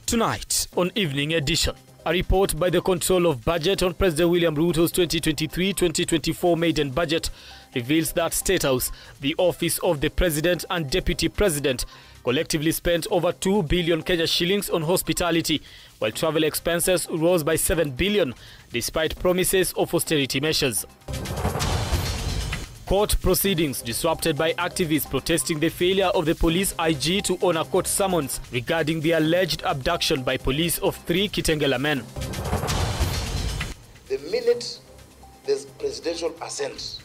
Tonight on Evening Edition, a report by the Control of Budget on President William Ruto's 2023-2024 maiden budget reveals that State House, the Office of the President and Deputy President, collectively spent over 2 billion Kenya shillings on hospitality, while travel expenses rose by 7 billion, despite promises of austerity measures. Court proceedings disrupted by activists protesting the failure of the police IG to honor court summons regarding the alleged abduction by police of 3 Kitengela men. The minute there's presidential assent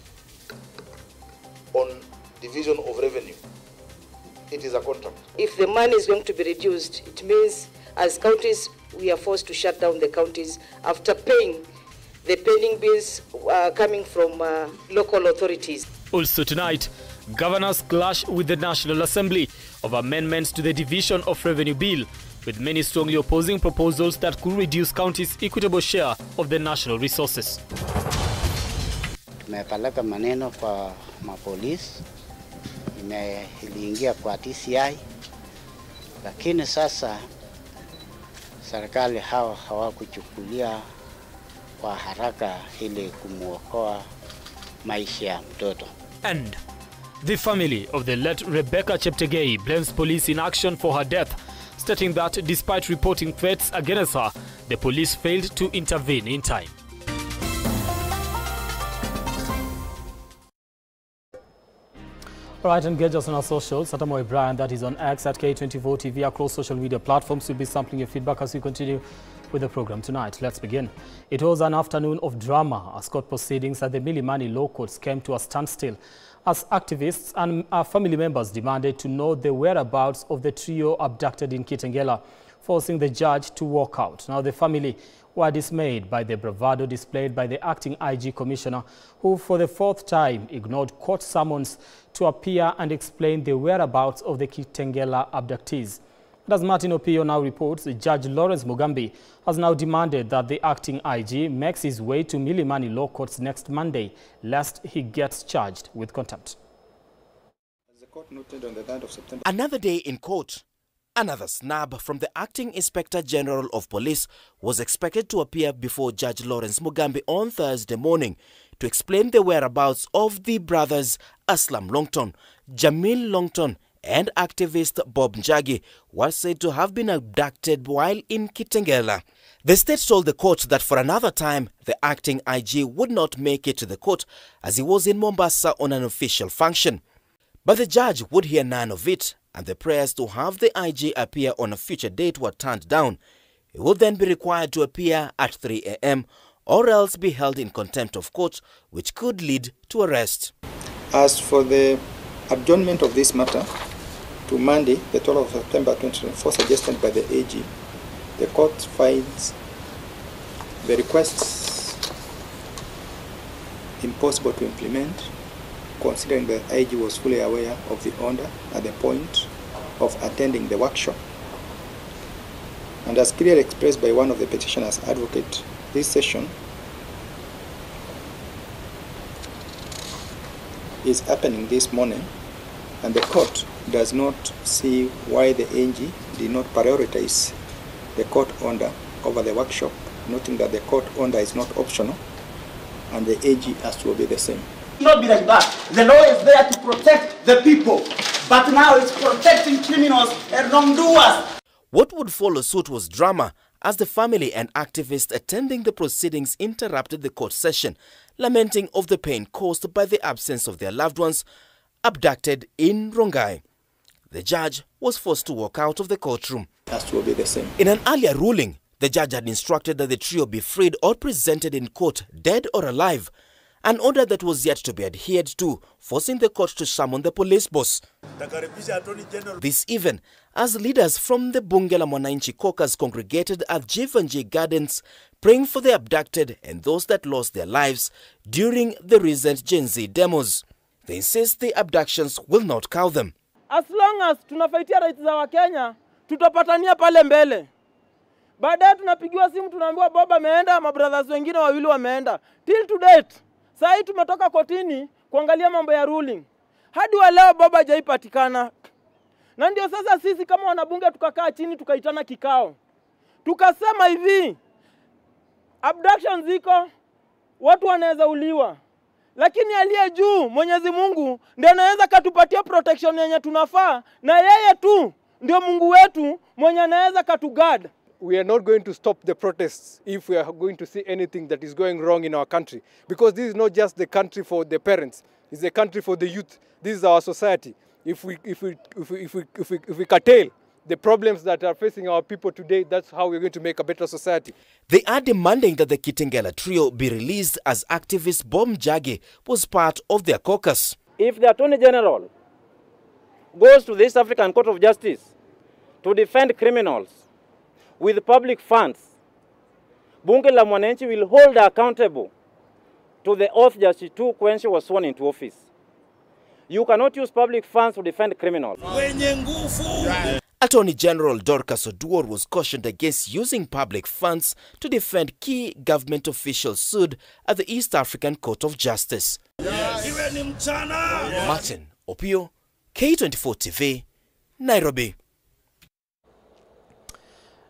on division of revenue, it is a contract. If the money is going to be reduced, it means as counties, we are forced to shut down the counties after paying the pending bills coming from local authorities. Also tonight, governors clash with the National Assembly of amendments to the Division of Revenue Bill, with many strongly opposing proposals that could reduce counties' equitable share of the national resources. Tumepeleka maneno kwa mapolisi, iliingia kwa TCI, lakini sasa serikali hawakuchukulia kwa haraka ili kumuokoa maisha ya mtoto. And the family of the late Rebecca Cheptegei blames police inaction for her death, stating that despite reporting threats against her, the police failed to intervene in time. All right, engage us on our socials. Satamoy Brian, that is on X at K24 TV, across social media platforms. We'll be sampling your feedback as we continue with the program tonight. Let's begin. It was an afternoon of drama as court proceedings at the Milimani Law Courts came to a standstill as activists and family members demanded to know the whereabouts of the trio abducted in Kitengela, forcing the judge to walk out. Now, the family were dismayed by the bravado displayed by the acting IG commissioner, who for the 4th time ignored court summons to appear and explain the whereabouts of the Kitengela abductees. As Martin Opio now reports, Judge Lawrence Mugambi has now demanded that the acting IG makes his way to Milimani Law Courts next Monday, lest he gets charged with contempt. As the court noted on the 3rd of September. Another day in court. Another snub from the acting Inspector General of Police was expected to appear before Judge Lawrence Mugambi on Thursday morning to explain the whereabouts of the brothers Aslam Longton, Jamil Longton, and activist Bob Njagi, was said to have been abducted while in Kitengela. The state told the court that for another time, the acting IG would not make it to the court as he was in Mombasa on an official function. But the judge would hear none of it, and the prayers to have the IG appear on a future date were turned down. He would then be required to appear at 3 a.m. or else be held in contempt of court, which could lead to arrest. As for the adjournment of this matter to Monday, the 12th of September 2024, suggested by the AG, the court finds the requests impossible to implement, considering the IG was fully aware of the order at the point of attending the workshop. And as clearly expressed by one of the petitioner's advocate, this session is happening this morning, and the court does not see why the AG did not prioritize the court order over the workshop, noting that the court order is not optional and the AG has to obey the same. Not be like that. The law is there to protect the people, but now it's protecting criminals and wrongdoers. What would follow suit was drama, as the family and activists attending the proceedings interrupted the court session, lamenting of the pain caused by the absence of their loved ones abducted in Rongai. The judge was forced to walk out of the courtroom. Has to obey the same. In an earlier ruling, the judge had instructed that the trio be freed or presented in court, dead or alive, an order that was yet to be adhered to, forcing the court to summon the police boss. This even as leaders from the Bunge la Mwananchi caucus congregated at Jivanji Gardens, praying for the abducted and those that lost their lives during the recent Gen Z demos. They insist the abductions will not cow them. As long as tunafaitia rights za Wakenya, tutapatania pale mbele. Baadaye tunapigiwa simu tunaambiwa baba ameenda, mabrothers wengine wawili wameenda. Till to date, saa hii tumetoka kotini kuangalia mambo ya ruling. Hadi wa leo baba hajaipatikana. Na ndio sasa sisi kama wanabunge tukakaa chini tukaitana kikao. tukasema hivi, abduction ziko, watu wanaweza uliwa, lakini aliye juu Mwenyezi Mungu ndiye anaweza katupatia protection yenye tunafaa, na yeye tu ndio Mungu wetu mwenye anaweza katugard. We are not going to stop the protests if we are going to see anything that is going wrong in our country, because this is not just the country for the parents, it's a country for the youth. This is our society. If we curtail the problems that are facing our people today, that's how we're going to make a better society. They are demanding that the Kitengela trio be released as activist Bom Jage was part of their caucus. If the Attorney General goes to the East African Court of Justice to defend criminals with public funds, Bunge la Mwananchi will hold her accountable to the oath that she took when she was sworn into office. You cannot use public funds to defend criminals. Attorney General Dorcas Oduor was cautioned against using public funds to defend key government officials sued at the East African Court of Justice. Martin Opio, K24 TV, Nairobi.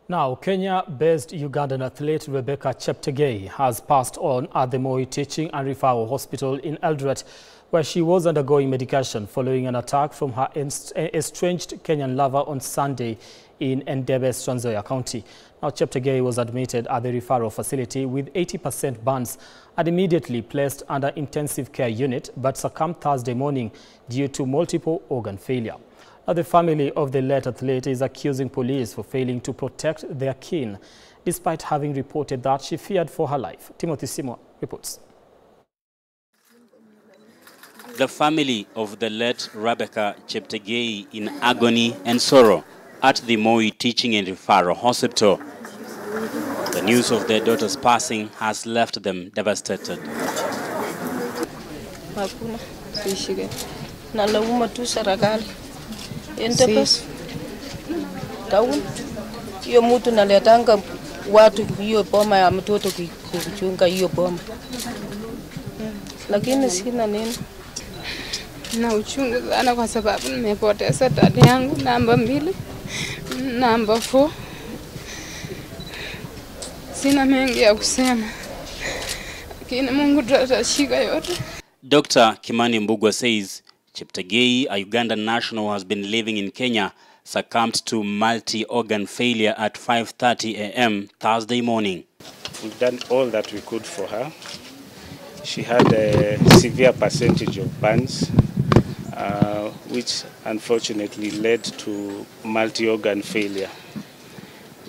Now, Kenya-based Ugandan athlete Rebecca Cheptegei has passed on at the Moi Teaching and Referral Hospital in Eldoret, where she was undergoing medication following an attack from her estranged Kenyan lover on Sunday in Endebess, Trans Nzoia County. Now, Cheptegei was admitted at the referral facility with 80% burns and immediately placed under intensive care unit, but succumbed Thursday morning due to multiple organ failure. Now, the family of the late athlete is accusing police for failing to protect their kin, despite having reported that she feared for her life. Timothy Simo reports. The family of the late Rebecca Cheptegei in agony and sorrow at the Moi Teaching and Referral Hospital. The news of their daughter's passing has left them devastated. Hiyo mtu naletanga watu hiyo boma ya mtoto kuchunga hiyo boma. Lakini sina nini. Na uchungu sana kwa sababu nimepoteza dada yangu namba 2, namba 4. Sina mengi ya kusema. Lakini Mungu atashika yote. Dr. Kimani Mbugwa says Cheptegei, a Ugandan national, has been living in Kenya, succumbed to multi-organ failure at 5:30 a.m. Thursday morning. We've done all that we could for her. She had a severe percentage of burns, which unfortunately led to multi-organ failure,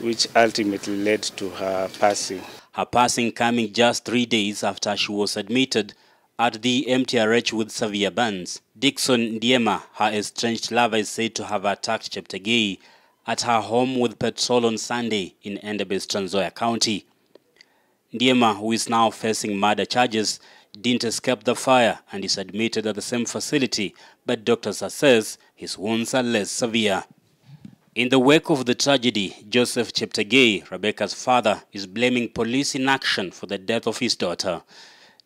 which ultimately led to her passing. Her passing coming just 3 days after she was admitted at the MTRH with severe burns. Dixon Ndiema, her estranged lover, is said to have attacked Cheptegei at her home with petrol on Sunday in Endebess, Trans Nzoia County. Ndiema, who is now facing murder charges, didn't escape the fire and is admitted at the same facility, but doctors assess his wounds are less severe. In the wake of the tragedy, Joseph Cheptegei, Rebecca's father, is blaming police inaction for the death of his daughter.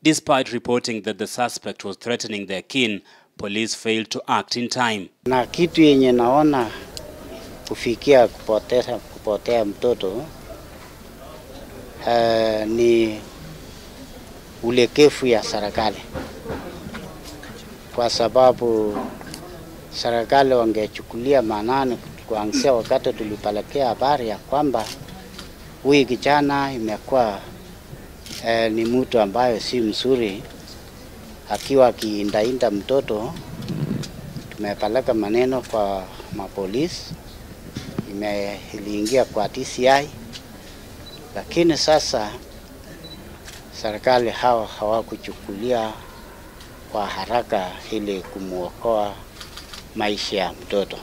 Despite reporting that the suspect was threatening their kin, police failed to act in time. Na kitu yenye naona kufikia kupotea mtoto ni ulekefu ya serikali, kwa sababu serikali wangechukulia maanani kuanzia wakati tulipelekea habari ya kwamba huyu kijana imekuwa ni mtu ambaye si mzuri, akiwa akiindainda mtoto. Tumepeleka maneno kwa mapolisi, iliingia kwa TCI, lakini sasa serikali hawakuchukulia kwa haraka ili kumuokoa maisha ya mtoto.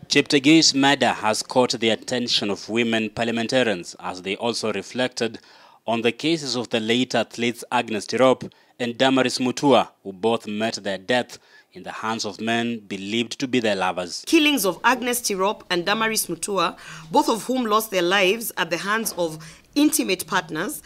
Cheptegei's murder has caught the attention of women parliamentarians as they also reflected on the cases of the late athletes Agnes Tirop and Damaris Mutua, who both met their death in the hands of men believed to be their lovers. Killings of Agnes Tirop and Damaris Mutua, both of whom lost their lives at the hands of intimate partners,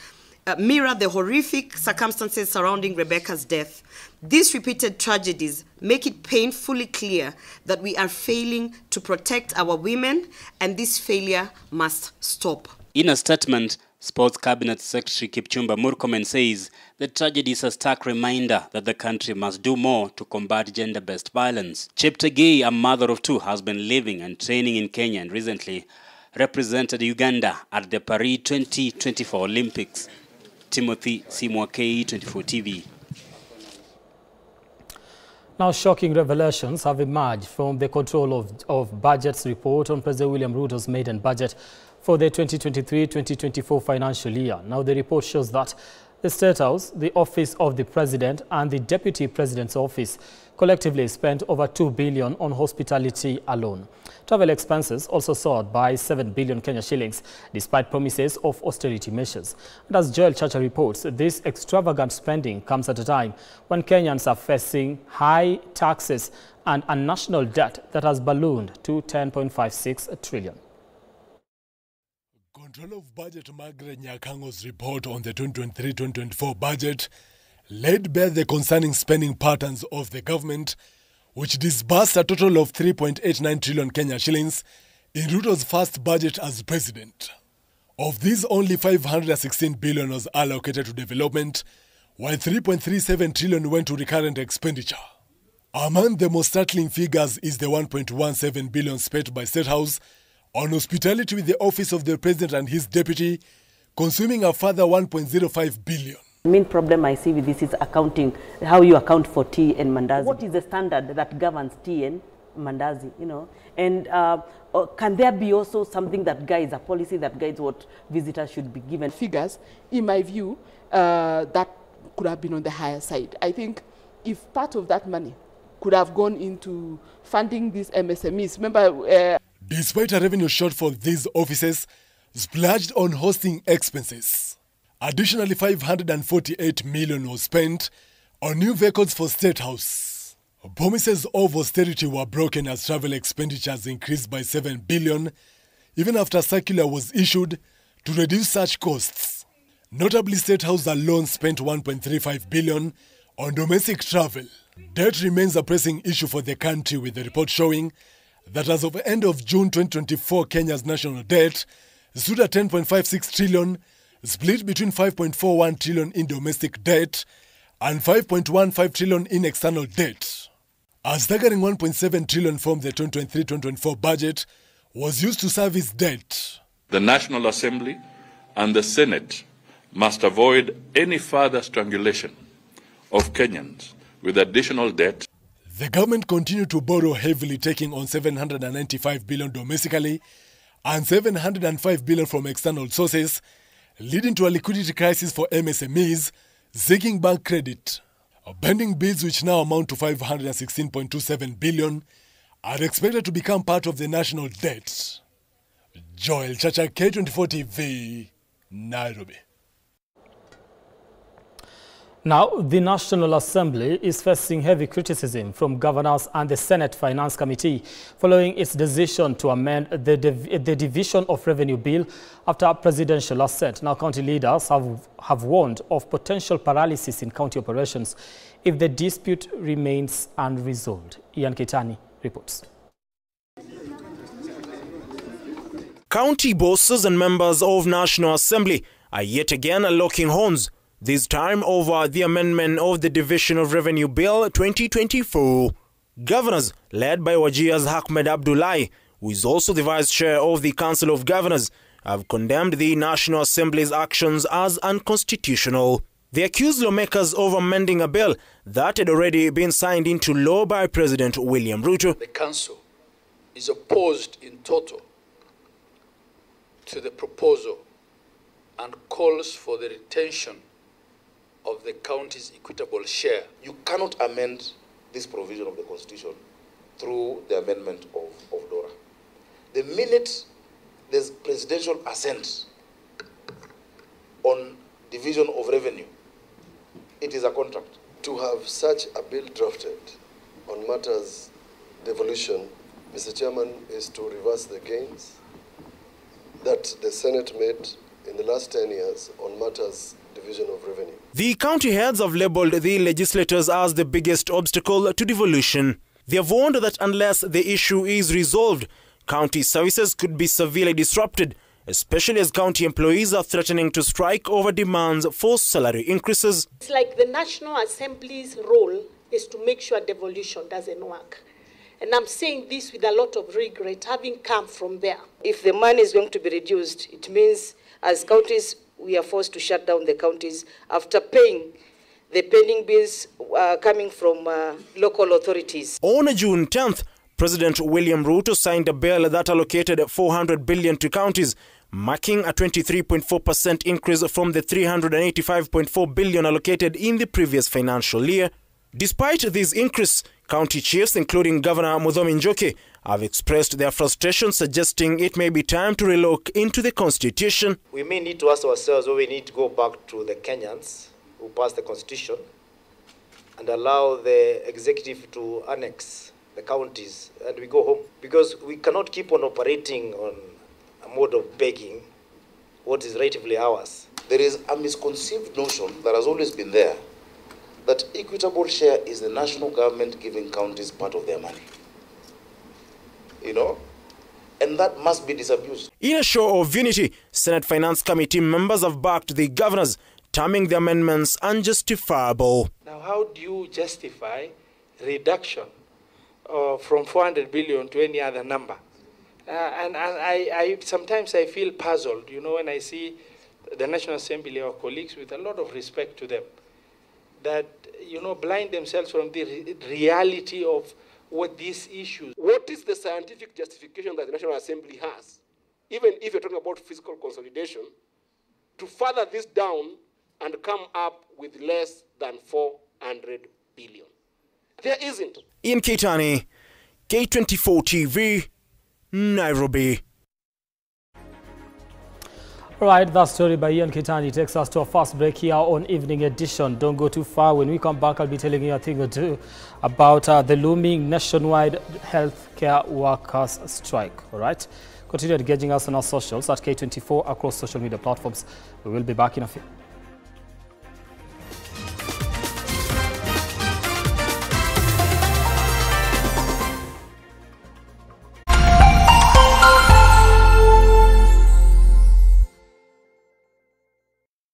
mirror the horrific circumstances surrounding Rebecca's death. These repeated tragedies make it painfully clear that we are failing to protect our women, and this failure must stop. In a statement, Sports Cabinet Secretary Kipchumba Murkomen says the tragedy is a stark reminder that the country must do more to combat gender-based violence. Cheptegei, a mother of two, has been living and training in Kenya and recently represented Uganda at the Paris 2024 Olympics. Timothy Simwa, K24 TV. Now, shocking revelations have emerged from the Control of Budgets report on President William Ruto's maiden budget for the 2023-2024 financial year. Now, the report shows that the State House, the Office of the President and the Deputy President's Office collectively spent over 2 billion on hospitality alone. Travel expenses also soared by 7 billion Kenya shillings, despite promises of austerity measures. And as Joel Chacha reports, this extravagant spending comes at a time when Kenyans are facing high taxes and a national debt that has ballooned to 10.56 trillion. Control of Budget Margaret Nyakango's report on the 2023-2024 budget laid bare the concerning spending patterns of the government, which disbursed a total of 3.89 trillion Kenya shillings in Ruto's first budget as president. Of these, only 516 billion was allocated to development, while 3.37 trillion went to recurrent expenditure. Among the most startling figures is the 1.17 billion spent by State House on hospitality with the Office of the President and his deputy, consuming a further 1.05 billion. The main problem I see with this is accounting, how you account for tea and mandazi. What is the standard that governs tea and mandazi, you know? And can there be also something that guides, a policy that guides what visitors should be given? Figures, in my view, that could have been on the higher side. I think if part of that money could have gone into funding these MSMEs, remember... Despite a revenue shortfall, these offices splurged on hosting expenses. Additionally, 548 million was spent on new vehicles for State House. Promises of austerity were broken as travel expenditures increased by 7 billion, even after a circular was issued to reduce such costs. Notably, State House alone spent 1.35 billion on domestic travel. Debt remains a pressing issue for the country, with the report showing that as of the end of June 2024, Kenya's national debt stood at 10.56 trillion, split between 5.41 trillion in domestic debt and 5.15 trillion in external debt. A staggering 1.7 trillion from the 2023-2024 budget was used to service debt. The National Assembly and the Senate must avoid any further strangulation of Kenyans with additional debt. The government continued to borrow heavily, taking on 795 billion domestically and 705 billion from external sources, leading to a liquidity crisis for MSMEs seeking bank credit. Pending bills, which now amount to 516.27 billion, are expected to become part of the national debt. Joel Chacha, K24 TV, Nairobi. Now, the National Assembly is facing heavy criticism from governors and the Senate Finance Committee following its decision to amend the Division of Revenue Bill after presidential assent. Now, county leaders have warned of potential paralysis in county operations if the dispute remains unresolved. Ian Ketani reports. County bosses and members of National Assembly are yet again locking horns, this time over the amendment of the Division of Revenue Bill 2024. Governors, led by Wajia's Ahmed Abdullahi, who is also the Vice Chair of the Council of Governors, have condemned the National Assembly's actions as unconstitutional. They accuse lawmakers of amending a bill that had already been signed into law by President William Ruto. The Council is opposed in total to the proposal and calls for the retention of the county's equitable share. You cannot amend this provision of the Constitution through the amendment of DORA. The minute there's presidential assent on division of revenue, it is a contract. To have such a bill drafted on matters devolution, Mr. Chairman, is to reverse the gains that the Senate made in the last 10 years on matters devolution. division of revenue. The county heads have labelled the legislators as the biggest obstacle to devolution. They have warned that unless the issue is resolved, county services could be severely disrupted, especially as county employees are threatening to strike over demands for salary increases. It's like the National Assembly's role is to make sure devolution doesn't work. And I'm saying this with a lot of regret, having come from there. If the money is going to be reduced, it means as counties, we are forced to shut down the counties after paying the pending bills coming from local authorities. On June 10th, President William Ruto signed a bill that allocated 400 billion to counties, marking a 23.4% increase from the 385.4 billion allocated in the previous financial year. Despite this increase, county chiefs, including Governor Muthomi Njoki, have expressed their frustration, suggesting it may be time to relook into the constitution. We may need to ask ourselves whether we need to go back to the Kenyans who passed the constitution and allow the executive to annex the counties and we go home. Because we cannot keep on operating on a mode of begging what is rightfully ours. There is a misconceived notion that has always been there that equitable share is the national government giving counties part of their money. You know? And that must be disabused. In a show of unity, Senate Finance Committee members have backed the governors, terming the amendments unjustifiable. Now, how do you justify reduction from 400 billion to any other number? And I sometimes I feel puzzled, you know, when I see the National Assembly, our colleagues, with a lot of respect to them, that, you know, blind themselves from the reality of what these issues. What is the scientific justification that the National Assembly has, even if you're talking about fiscal consolidation, to further this down and come up with less than 400 billion? There isn't. Ian Keitani, K24 TV, Nairobi. All right, that story by Ian Keitani takes us to a fast break here on Evening Edition. Don't go too far. When we come back, I'll be telling you a thing or two about the looming nationwide healthcare workers strike. All right, continue engaging us on our socials at K24 across social media platforms. We will be back in a few.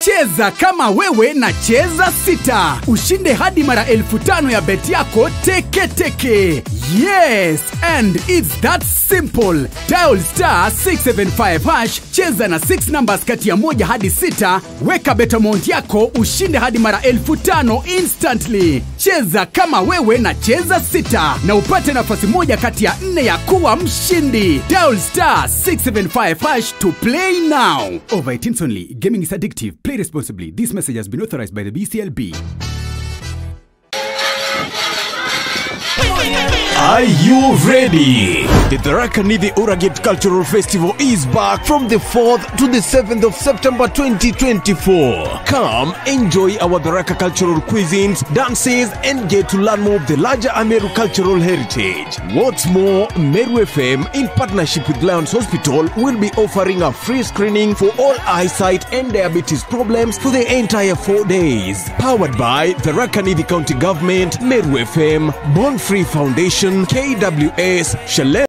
Cheza kama wewe na cheza sita. Ushinde hadi mara 5,000 ya beti yako teke teke. Yes, and it's that simple. Dial *675#, cheza na 6 numbers kati ya 1 hadi 6, weka bet amount yako ushinde hadi mara 5,000 instantly. Cheza kama wewe na cheza sita na upate nafasi moja kati ya 4 ya kuwa mshindi. Dial *675# to play now. Over 18 only. Gaming is addictive. Play responsibly. This message has been authorized by the BCLB. Are you ready? The Tharaka Nithi Uragate Cultural Festival is back from the 4th to the 7th of September 2024. Come enjoy our Tharaka cultural cuisines, dances, and get to learn more of the larger Ameru cultural heritage. What's more, Meru FM, in partnership with Lions Hospital, will be offering a free screening for all eyesight and diabetes problems for the entire 4 days. Powered by the Tharaka Nithi County Government, Meru FM, Born Free Foundation, KWS, Chalet.